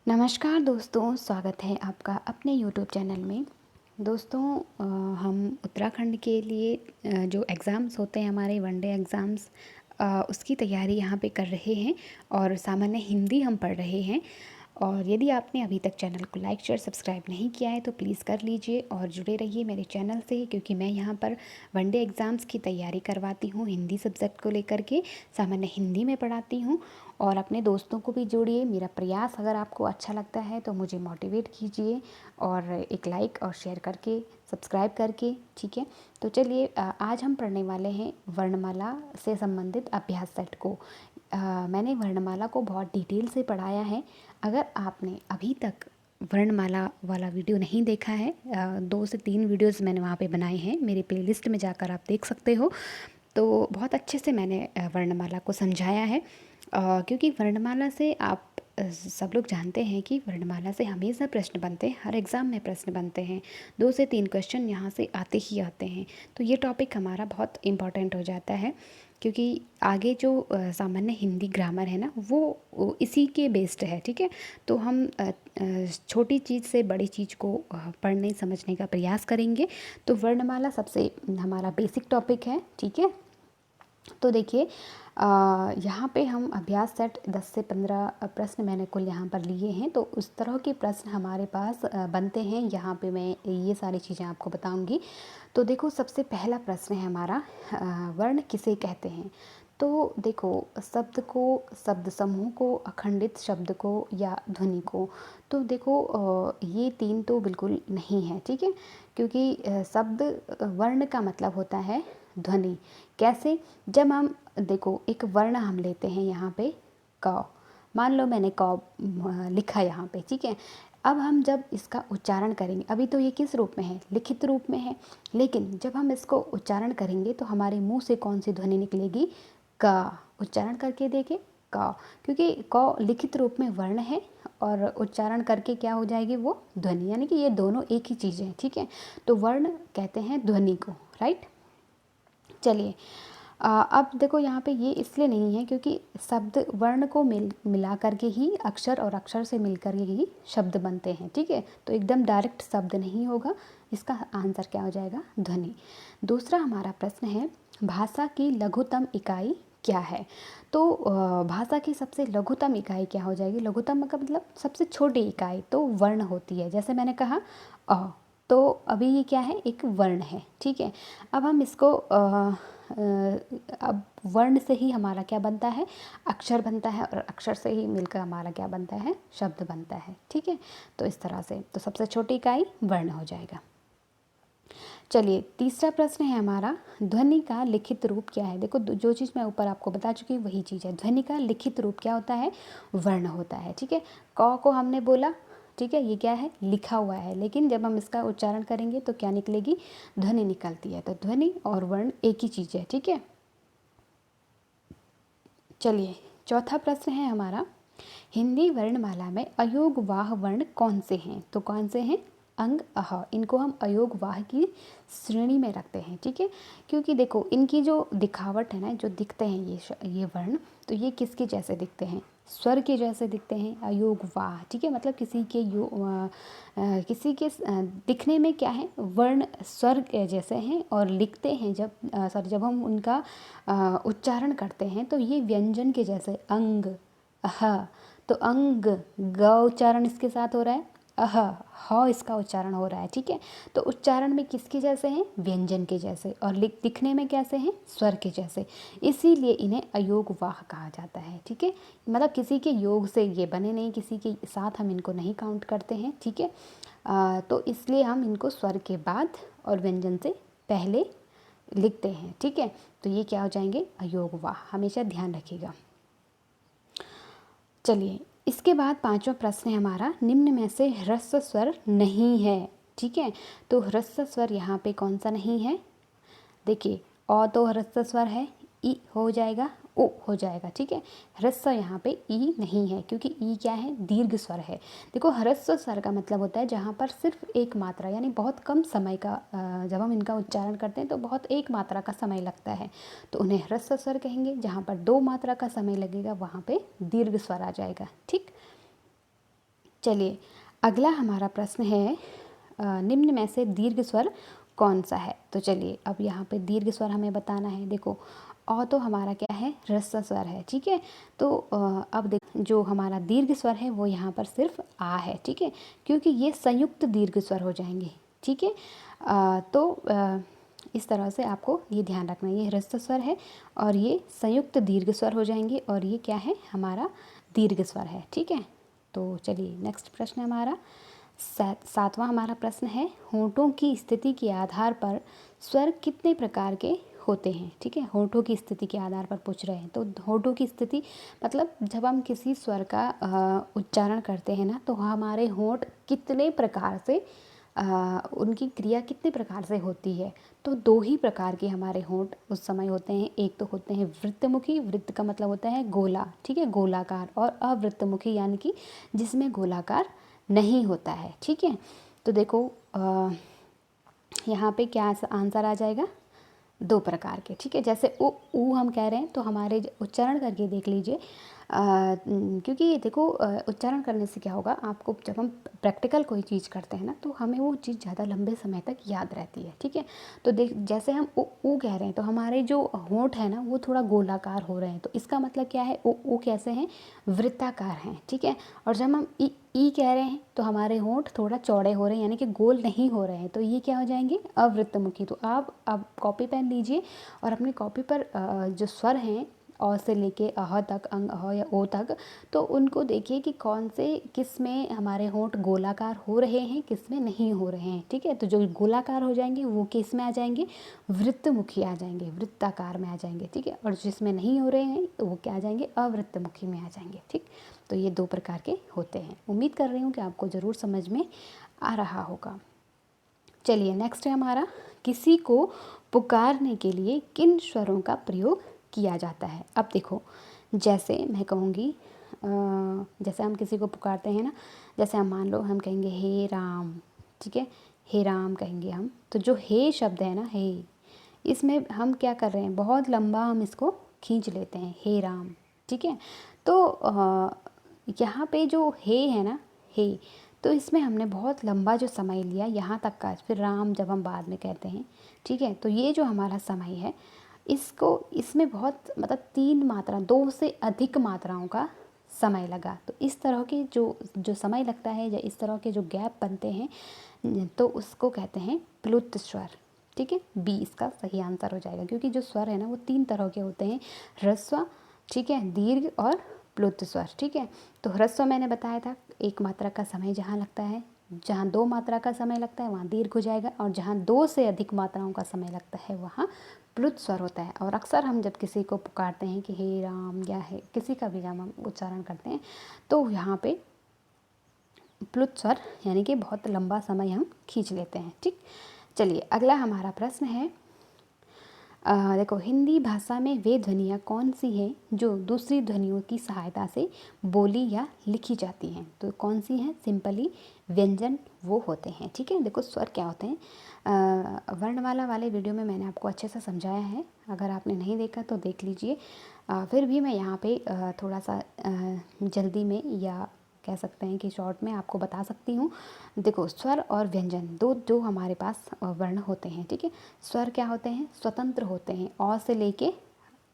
नमस्कार दोस्तों, स्वागत है आपका अपने यूट्यूब चैनल में। दोस्तों हम उत्तराखंड के लिए जो एग्ज़ाम्स होते हैं हमारे वनडे एग्ज़ाम्स, उसकी तैयारी यहाँ पे कर रहे हैं और सामान्य हिंदी हम पढ़ रहे हैं। और यदि आपने अभी तक चैनल को लाइक शेयर सब्सक्राइब नहीं किया है तो प्लीज़ कर लीजिए और जुड़े रहिए मेरे चैनल से, क्योंकि मैं यहाँ पर वनडे एग्ज़ाम्स की तैयारी करवाती हूँ। हिंदी सब्जेक्ट को लेकर के सामान्य हिंदी में पढ़ाती हूँ और अपने दोस्तों को भी जोड़िए। मेरा प्रयास अगर आपको अच्छा लगता है तो मुझे मोटिवेट कीजिए और एक लाइक और शेयर करके सब्सक्राइब करके, ठीक है। तो चलिए आज हम पढ़ने वाले हैं वर्णमाला से संबंधित अभ्यास सेट को। मैंने वर्णमाला को बहुत डिटेल से पढ़ाया है। अगर आपने अभी तक वर्णमाला वाला वीडियो नहीं देखा है, 2 से 3 वीडियोस मैंने वहाँ पे बनाए हैं, मेरी प्लेलिस्ट में जाकर आप देख सकते हो। तो बहुत अच्छे से मैंने वर्णमाला को समझाया है, क्योंकि वर्णमाला से आप सब लोग जानते हैं कि वर्णमाला से हमेशा प्रश्न बनते हैं, हर एग्ज़ाम में प्रश्न बनते हैं। 2 से 3 क्वेश्चन यहाँ से आते ही आते हैं। तो ये टॉपिक हमारा बहुत इम्पॉर्टेंट हो जाता है, क्योंकि आगे जो सामान्य हिंदी ग्रामर है ना, वो इसी के बेस्ड है, ठीक है। तो हम छोटी चीज़ से बड़ी चीज़ को पढ़ने समझने का प्रयास करेंगे। तो वर्णमाला सबसे हमारा बेसिक टॉपिक है, ठीक है। तो देखिए यहाँ पे हम अभ्यास सेट 10 से 15 प्रश्न मैंने कुल यहाँ पर लिए हैं। तो उस तरह के प्रश्न हमारे पास बनते हैं। यहाँ पे मैं ये सारी चीज़ें आपको बताऊंगी। तो देखो, सबसे पहला प्रश्न है हमारा, वर्ण किसे कहते हैं। तो देखो, शब्द को, शब्द समूह को, अखंडित शब्द को या ध्वनि को। तो देखो ये 3 तो बिल्कुल नहीं है, ठीक है। क्योंकि शब्द वर्ण का मतलब होता है ध्वनि। कैसे? जब हम देखो एक वर्ण हम लेते हैं यहाँ पे क, मान लो मैंने क लिखा यहाँ पे, ठीक है। अब हम जब इसका उच्चारण करेंगे, अभी तो ये किस रूप में है, लिखित रूप में है, लेकिन जब हम इसको उच्चारण करेंगे तो हमारे मुंह से कौन सी ध्वनि निकलेगी? क। उच्चारण करके देखें, क, क्योंकि क लिखित रूप में वर्ण है और उच्चारण करके क्या हो जाएगी? वो ध्वनि। यानी कि ये दोनों एक ही चीज़ है, ठीक है। तो वर्ण कहते हैं ध्वनि को, राइट। चलिए अब देखो, यहाँ पे ये इसलिए नहीं है क्योंकि शब्द वर्ण को मिला करके ही अक्षर और अक्षर से मिलकर ही शब्द बनते हैं, ठीक है। तो एकदम डायरेक्ट शब्द नहीं होगा। इसका आंसर क्या हो जाएगा? ध्वनि। दूसरा हमारा प्रश्न है, भाषा की लघुतम इकाई क्या है। तो भाषा की सबसे लघुतम इकाई क्या हो जाएगी? लघुतम का मतलब सबसे छोटी इकाई तो वर्ण होती है। जैसे मैंने कहा अ, तो अभी ये क्या है? एक वर्ण है, ठीक है। अब हम इसको अब वर्ण से ही हमारा क्या बनता है? अक्षर बनता है, और अक्षर से ही मिलकर हमारा क्या बनता है? शब्द बनता है, ठीक है। तो इस तरह से तो सबसे छोटी इकाई वर्ण हो जाएगा। चलिए तीसरा प्रश्न है हमारा, ध्वनि का लिखित रूप क्या है। देखो, जो चीज़ मैं ऊपर आपको बता चुकी हूँ वही चीज़ है। ध्वनि का लिखित रूप क्या होता है? वर्ण होता है, ठीक है। क को हमने बोला, ठीक है, ये क्या है? लिखा हुआ है, लेकिन जब हम इसका उच्चारण करेंगे तो क्या निकलेगी? ध्वनि निकलती है। तो ध्वनि और वर्ण एक ही चीज़ है, ठीक है। चलिए चौथा प्रश्न है हमारा, हिंदी वर्णमाला में अयोगवाह वर्ण कौन से हैं। तो कौन से हैं? अंग, अह, इनको हम अयोगवाह की श्रेणी में रखते हैं, ठीक है। क्योंकि देखो इनकी जो दिखावट है ना, जो दिखते हैं ये वर्ण, तो ये किसके जैसे दिखते हैं? स्वर के जैसे दिखते हैं, अयोगवाह, ठीक है। मतलब किसी के दिखने में क्या है? वर्ण स्वर के जैसे हैं, और लिखते हैं जब हम उनका उच्चारण करते हैं तो ये व्यंजन के जैसे, अंग, अह। तो अंग, ग उच्चारण इसके साथ हो रहा है, अह, ह इसका उच्चारण हो रहा है, ठीक है। तो उच्चारण में किसके जैसे हैं? व्यंजन के जैसे। और दिखने में कैसे हैं? स्वर के जैसे। इसीलिए इन्हें अयोगवाह कहा जाता है, ठीक है। मतलब किसी के योग से ये बने नहीं, किसी के साथ हम इनको नहीं काउंट करते हैं, ठीक है। तो इसलिए हम इनको स्वर के बाद और व्यंजन से पहले लिखते हैं, ठीक है। तो ये क्या हो जाएंगे? अयोगवाह। हमेशा ध्यान रखिएगा। चलिए इसके बाद पांचवा प्रश्न है हमारा, निम्न में से ह्रस्व स्वर नहीं है, ठीक है। तो ह्रस्व स्वर यहाँ पे कौन सा नहीं है? देखिए, अ तो ह्रस्व स्वर है, ई हो जाएगा, ओ हो जाएगा, ठीक है। ह्रस्व यहाँ पे ई नहीं है, क्योंकि ई क्या है? दीर्घ स्वर है। देखो, ह्रस्व स्वर का मतलब होता है जहाँ पर सिर्फ एक मात्रा, यानी बहुत कम समय का, जब हम इनका उच्चारण करते हैं तो बहुत एक मात्रा का समय लगता है, तो उन्हें ह्रस्व स्वर कहेंगे। जहाँ पर 2 मात्रा का समय लगेगा वहाँ पे दीर्घ स्वर आ जाएगा, ठीक। चलिए अगला हमारा प्रश्न है निम्न में से दीर्घ स्वर कौन सा है। तो चलिए अब यहाँ पे दीर्घ स्वर हमें बताना है। देखो अ तो हमारा क्या है, ह्रस्व स्वर है, ठीक है। तो अब देख जो हमारा दीर्घ स्वर है वो यहाँ पर सिर्फ आ है, ठीक है, क्योंकि ये संयुक्त दीर्घ स्वर हो जाएंगे, ठीक है। इस तरह से आपको ये ध्यान रखना है, ये ह्रस्व स्वर है और ये संयुक्त दीर्घ स्वर हो जाएंगे और ये क्या है, हमारा दीर्घ स्वर है, ठीक है। तो चलिए नेक्स्ट प्रश्न हमारा सातवां हमारा प्रश्न है, होंठों की स्थिति के आधार पर स्वर कितने प्रकार के होते हैं, ठीक है। होंठों की स्थिति के आधार पर पूछ रहे हैं। तो होंठों की स्थिति मतलब जब हम किसी स्वर का उच्चारण करते हैं ना, तो हमारे होंठ कितने प्रकार से उनकी क्रिया कितने प्रकार से होती है। तो दो ही प्रकार के हमारे होंठ उस समय होते हैं। एक तो होते हैं वृत्तमुखी, वृत्त का मतलब होता है गोला, ठीक है, गोलाकार, और अवृत्तमुखी यानी कि जिसमें गोलाकार नहीं होता है, ठीक है। तो देखो यहाँ पे क्या आंसर आ जाएगा, दो प्रकार के, ठीक है। जैसे ऊ हम कह रहे हैं तो हमारे उच्चारण करके देख लीजिए, क्योंकि देखो उच्चारण करने से क्या होगा, आपको जब हम प्रैक्टिकल कोई चीज़ करते हैं ना, तो हमें वो चीज़ ज़्यादा लंबे समय तक याद रहती है, ठीक है। तो देख जैसे हम ऊ कह रहे हैं तो हमारे जो होंठ है ना वो थोड़ा गोलाकार हो रहे हैं, तो इसका मतलब क्या है, ऊ कैसे हैं, वृत्ताकार हैं, ठीक है। और जब हम ई कह रहे हैं तो हमारे होंठ थोड़ा चौड़े हो रहे हैं, यानी कि गोल नहीं हो रहे हैं, तो ये क्या हो जाएंगे, अवृत्तमुखी। तो आप अब कॉपी पेन लीजिए और अपनी कॉपी पर जो स्वर हैं अ से लेके अह तक, अंग अह या ओ तक, तो उनको देखिए कि कौन से किस में हमारे होंठ गोलाकार हो रहे हैं, किस में नहीं हो रहे हैं, ठीक है। तो जो गोलाकार हो जाएंगे वो किस में आ जाएंगे, वृत्तमुखी आ जाएंगे, वृत्ताकार में आ जाएंगे, ठीक है। और जिसमें नहीं हो रहे हैं तो वो क्या आ जाएंगे, अवृत्तमुखी में आ जाएंगे, ठीक। तो ये दो प्रकार के होते हैं। उम्मीद कर रही हूँ कि आपको ज़रूर समझ में आ रहा होगा। चलिए नेक्स्ट है हमारा, किसी को पुकारने के लिए किन स्वरों का प्रयोग किया जाता है। अब देखो जैसे मैं कहूँगी, जैसे हम किसी को पुकारते हैं ना, जैसे हम मान लो हम कहेंगे हे राम, ठीक है, हे राम कहेंगे हम, तो जो हे शब्द है ना, हे, इसमें हम क्या कर रहे हैं, बहुत लंबा हम इसको खींच लेते हैं, हे राम, ठीक है। तो यहाँ पे जो हे है ना, हे, तो इसमें हमने बहुत लंबा जो समय लिया यहाँ तक का, फिर राम जब हम बाद में कहते हैं, ठीक है। तो ये जो हमारा समय है, इसको इसमें बहुत मतलब 3 मात्रा, 2 से अधिक मात्राओं का समय लगा। तो इस तरह के जो समय लगता है या इस तरह के जो गैप बनते हैं, तो उसको कहते हैं प्लुत स्वर, ठीक है। बी इसका सही आंसर हो जाएगा, क्योंकि जो स्वर है ना वो 3 तरह के होते हैं, ह्रस्व, ठीक है, दीर्घ और प्लुत स्वर, ठीक है। तो ह्रस्व मैंने बताया था, एक मात्रा का समय जहाँ लगता है, जहाँ 2 मात्रा का समय लगता है वहाँ दीर्घ हो जाएगा, और जहाँ 2 से अधिक मात्राओं का समय लगता है वहाँ प्लुत स्वर होता है। और अक्सर हम जब किसी को पुकारते हैं कि हे राम या हे किसी का भी नाम हम उच्चारण करते हैं, तो यहाँ पे प्लुत स्वर यानी कि बहुत लंबा समय हम खींच लेते हैं, ठीक। चलिए अगला हमारा प्रश्न है, देखो हिंदी भाषा में वे ध्वनियाँ कौन सी हैं जो दूसरी ध्वनियों की सहायता से बोली या लिखी जाती हैं। तो कौन सी हैं, सिंपली व्यंजन वो होते हैं, ठीक है। देखो स्वर क्या होते हैं, वर्णमाला वाले वीडियो में मैंने आपको अच्छे से समझाया है, अगर आपने नहीं देखा तो देख लीजिए। फिर भी मैं यहाँ पे थोड़ा सा जल्दी में या कह सकते हैं कि शॉर्ट में आपको बता सकती हूँ। देखो स्वर और व्यंजन दो जो हमारे पास वर्ण होते हैं, ठीक है। स्वर क्या होते हैं, स्वतंत्र होते हैं, अ से लेके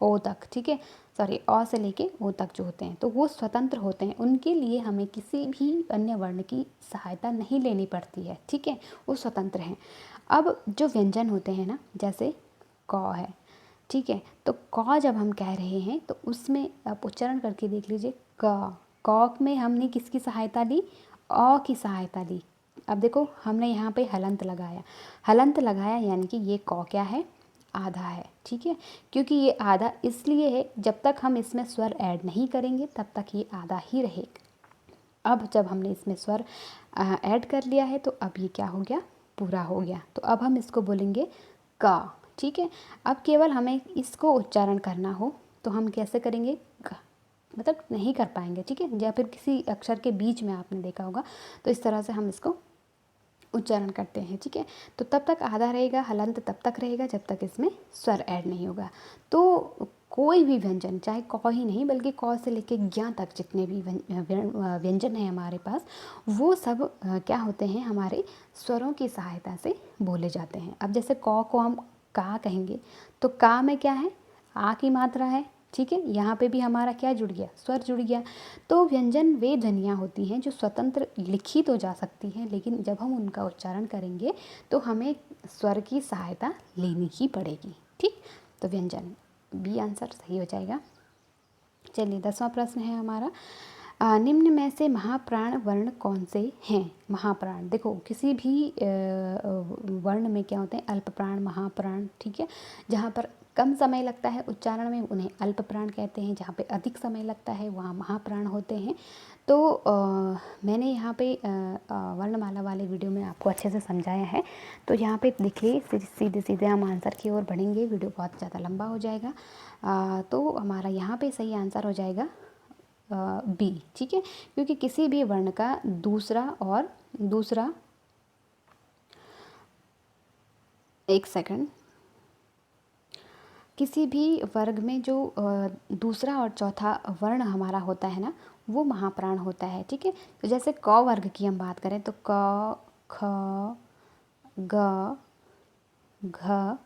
ओ तक, ठीक है, सॉरी अ से लेके ओ तक जो होते हैं, तो वो स्वतंत्र होते हैं, उनके लिए हमें किसी भी अन्य वर्ण की सहायता नहीं लेनी पड़ती है, ठीक है, वो स्वतंत्र हैं। अब जो व्यंजन होते हैं ना, जैसे क है, ठीक है, तो क जब हम कह रहे हैं तो उसमें आप उच्चारण करके देख लीजिए, क में हमने किसकी सहायता ली, अ की सहायता ली। अब देखो हमने यहाँ पे हलंत लगाया, हलंत लगाया यानी कि ये क क्या है, आधा है, ठीक है। क्योंकि ये आधा इसलिए है, जब तक हम इसमें स्वर ऐड नहीं करेंगे तब तक ये आधा ही रहेगा। अब जब हमने इसमें स्वर ऐड कर लिया है तो अब ये क्या हो गया, पूरा हो गया। तो अब हम इसको बोलेंगे का, ठीक है। अब केवल हमें इसको उच्चारण करना हो तो हम कैसे करेंगे, मतलब नहीं कर पाएंगे, ठीक है, या फिर किसी अक्षर के बीच में आपने देखा होगा, तो इस तरह से हम इसको उच्चारण करते हैं, ठीक है। तो तब तक आधा रहेगा, हलंत तब तक रहेगा जब तक इसमें स्वर ऐड नहीं होगा। तो कोई भी व्यंजन, चाहे क ही नहीं बल्कि क से लेके ज्ञ तक जितने भी व्यंजन हैं हमारे पास, वो सब क्या होते हैं, हमारे स्वरों की सहायता से बोले जाते हैं। अब जैसे क को हम का कहेंगे तो का में क्या है, आ की मात्रा है, ठीक है। यहाँ पे भी हमारा क्या जुड़ गया, स्वर जुड़ गया। तो व्यंजन वे ध्वनियाँ होती हैं जो स्वतंत्र लिखी तो जा सकती हैं, लेकिन जब हम उनका उच्चारण करेंगे तो हमें स्वर की सहायता लेनी ही पड़ेगी, ठीक। तो व्यंजन बी आंसर सही हो जाएगा। चलिए 10वां प्रश्न है हमारा, निम्न में से महाप्राण वर्ण कौन से हैं। महाप्राण, देखो किसी भी वर्ण में क्या होते हैं, अल्प प्राण, महाप्राण, ठीक है। जहाँ पर कम समय लगता है उच्चारण में उन्हें अल्प प्राण कहते हैं, जहाँ पे अधिक समय लगता है वहाँ महाप्राण होते हैं। तो मैंने यहाँ पे वर्णमाला वाले वीडियो में आपको अच्छे से समझाया है। तो यहाँ पे देखिए सीधे सीधे हम आंसर की ओर बढ़ेंगे, वीडियो बहुत ज़्यादा लंबा हो जाएगा। तो हमारा यहाँ पे सही आंसर हो जाएगा बी, ठीक है। क्योंकि किसी भी वर्ण का दूसरा एक सेकंड, किसी भी वर्ग में जो दूसरा और चौथा वर्ण हमारा होता है ना, वो महाप्राण होता है, ठीक है। तो जैसे क वर्ग की हम बात करें तो क, ख, ग, घ,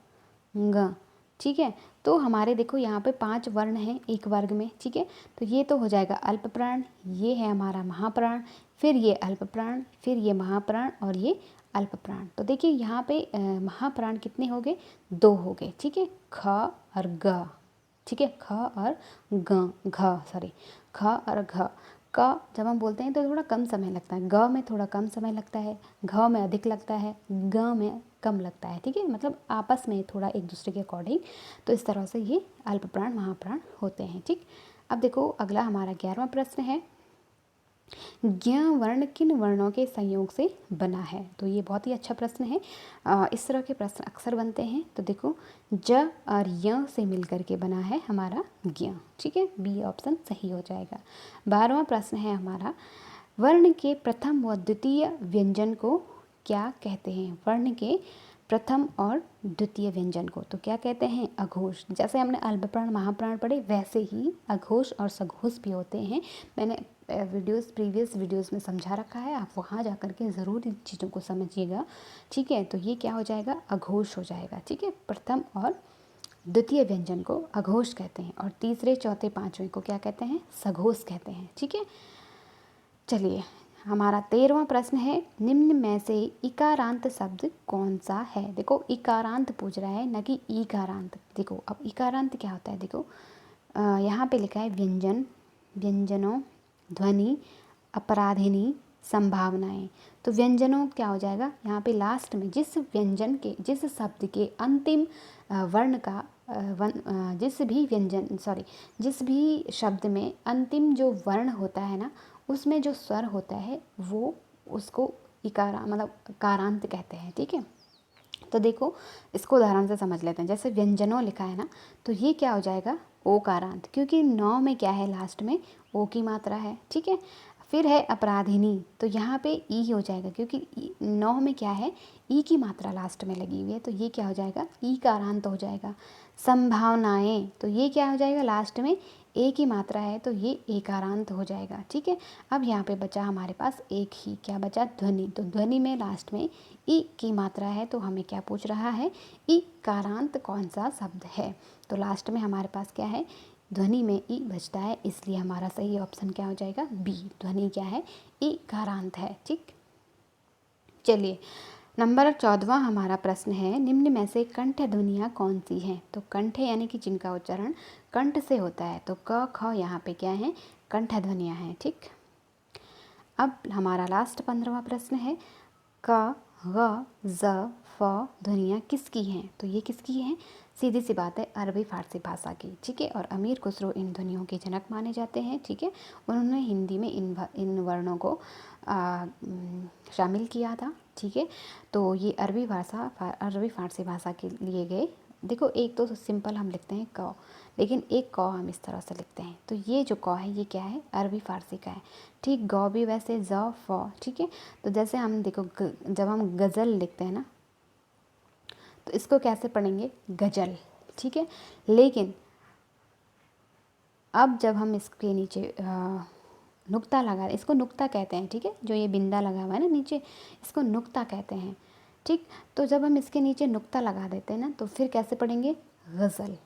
ङ, ठीक है। तो हमारे देखो यहाँ पे 5 वर्ण हैं एक वर्ग में, ठीक है। तो ये तो हो जाएगा अल्प प्राण, ये है हमारा महाप्राण, फिर ये अल्प प्राण, फिर ये महाप्राण और ये अल्प प्राण। तो देखिए यहाँ पे महाप्राण कितने हो गए, 2 हो गए, ठीक है। ख और ग, ठीक है, ख और ख और घ। क जब हम बोलते हैं तो थोड़ा कम समय लगता है, ग में थोड़ा कम समय लगता है, घ में अधिक लगता है, ग में कम लगता है, ठीक है। मतलब आपस में थोड़ा एक दूसरे के अकॉर्डिंग। तो इस तरह से ये अल्प प्राण महाप्राण होते हैं, ठीक। अब देखो अगला हमारा 11वां प्रश्न है, ज्ञ वर्ण किन वर्णों के संयोग से बना है। तो ये बहुत ही अच्छा प्रश्न है, इस तरह के प्रश्न अक्सर बनते हैं। तो देखो ज और य से मिलकर के बना है हमारा ज्ञ, ठीक है। बी ऑप्शन सही हो जाएगा। 12वां प्रश्न है हमारा, वर्ण के प्रथम व द्वितीय व्यंजन को क्या कहते हैं। वर्ण के प्रथम और द्वितीय व्यंजन को तो क्या कहते हैं, अघोष। जैसे हमने अल्प प्राण महाप्राण पढ़े, वैसे ही अघोष और सघोष भी होते हैं। मैंने प्रीवियस वीडियोस में समझा रखा है, आप वहाँ जा कर के ज़रूर इन चीज़ों को समझिएगा, ठीक है। तो ये क्या हो जाएगा, अघोष हो जाएगा, ठीक है। प्रथम और द्वितीय व्यंजन को अघोष कहते हैं और तीसरे चौथे पाँचवें को क्या कहते हैं, सघोष कहते हैं, ठीक है। चलिए हमारा 13वां प्रश्न है, निम्न में से इकारांत शब्द कौन सा है। देखो इकारांत पूछ रहा है, न कि ईकारांत। देखो अब इकारांत क्या होता है, देखो यहाँ पे लिखा है व्यंजन, व्यंजनों, ध्वनि, अपराधिनी, संभावनाएं। तो व्यंजनों क्या हो जाएगा, यहाँ पे लास्ट में जिस व्यंजन के, जिस शब्द के अंतिम वर्ण का जिस भी शब्द में अंतिम जो वर्ण होता है ना, उसमें जो स्वर होता है वो उसको इकारा मतलब कारांत कहते हैं, ठीक है। तो देखो इसको उदाहरण से समझ लेते हैं। जैसे व्यंजनों लिखा है ना, तो ये क्या हो जाएगा, ओ कारांत, क्योंकि नौ में क्या है, लास्ट में ओ की मात्रा है, ठीक है। फिर है अपराधिनी, तो यहाँ पे ई हो जाएगा, क्योंकि नौ में क्या है, ई की मात्रा लास्ट में लगी हुई है, तो ये क्या हो जाएगा, ई कारांत हो जाएगा। संभावनाएं, तो ये क्या हो जाएगा, लास्ट में ए की मात्रा है, तो ये एकारांत हो जाएगा, ठीक है। अब यहाँ पे बचा हमारे पास एक ही, क्या बचा, ध्वनि। तो ध्वनि में लास्ट में ई की मात्रा है, तो हमें क्या पूछ रहा है, ई कारांत कौन सा शब्द है। तो लास्ट में हमारे पास क्या है, ध्वनि में ई बचता है, इसलिए हमारा सही ऑप्शन क्या हो जाएगा, बी। ध्वनि क्या है, ई कारांत है, ठीक। चलिए नंबर 14वां हमारा प्रश्न है, निम्न में से कंठ ध्वनियाँ कौन सी हैं। तो कंठ यानी कि जिनका उच्चारण कंठ से होता है, तो क ख यहाँ पे क्या है, कंठ ध्वनियाँ हैं, ठीक। अब हमारा लास्ट 15वां प्रश्न है, क ग ज फ ध्वनियाँ किसकी हैं। तो ये किसकी हैं, सीधी सी बात है, अरबी फारसी भाषा की, ठीक है। और अमीर खुसरो इन ध्वनियों के जनक माने जाते हैं, ठीक है। उन्होंने हिंदी में इन वर्णों को शामिल किया था, ठीक है। तो ये अरबी फारसी भाषा के लिए गए। देखो एक तो सिंपल हम लिखते हैं क, लेकिन एक क हम इस तरह से लिखते हैं। तो ये जो क है ये क्या है, अरबी फारसी का है, ठीक। ग भी वैसे ज फ, ठीक है। तो जैसे हम देखो जब हम गज़ल लिखते हैं ना, तो इसको कैसे पढ़ेंगे, गजल, ठीक है। लेकिन अब जब हम इसके नीचे नुक्ता लगा, इसको नुक्ता कहते हैं, ठीक है, जो ये बिंदा लगा हुआ है ना नीचे, इसको नुक्ता कहते हैं, ठीक। तो जब हम इसके नीचे नुक्ता लगा देते हैं ना, तो फिर कैसे पढ़ेंगे, गज़ल,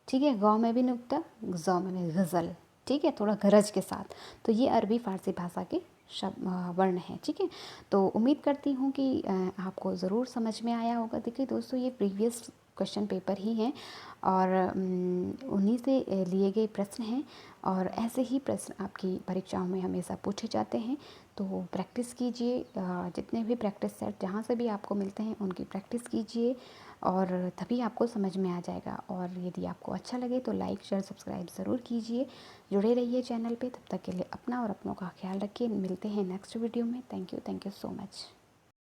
ठीक है, गौ में भी नुक्ता, ज़ौ में भी गज़ल, ठीक है, थोड़ा गरज के साथ। तो ये अरबी फ़ारसी भाषा के शब्द वर्ण हैं, ठीक है। तो उम्मीद करती हूँ कि आपको ज़रूर समझ में आया होगा। देखिए दोस्तों, ये प्रीवियस क्वेश्चन पेपर ही हैं और उन्हीं से लिए गए प्रश्न हैं, और ऐसे ही प्रश्न आपकी परीक्षाओं में हमेशा पूछे जाते हैं। तो प्रैक्टिस कीजिए, जितने भी प्रैक्टिस सेट जहाँ से भी आपको मिलते हैं उनकी प्रैक्टिस कीजिए, और तभी आपको समझ में आ जाएगा। और यदि आपको अच्छा लगे तो लाइक शेयर सब्सक्राइब ज़रूर कीजिए, जुड़े रहिए चैनल पे। तब तक के लिए अपना और अपनों का ख्याल रखिए। मिलते हैं नेक्स्ट वीडियो में। Thank you so much.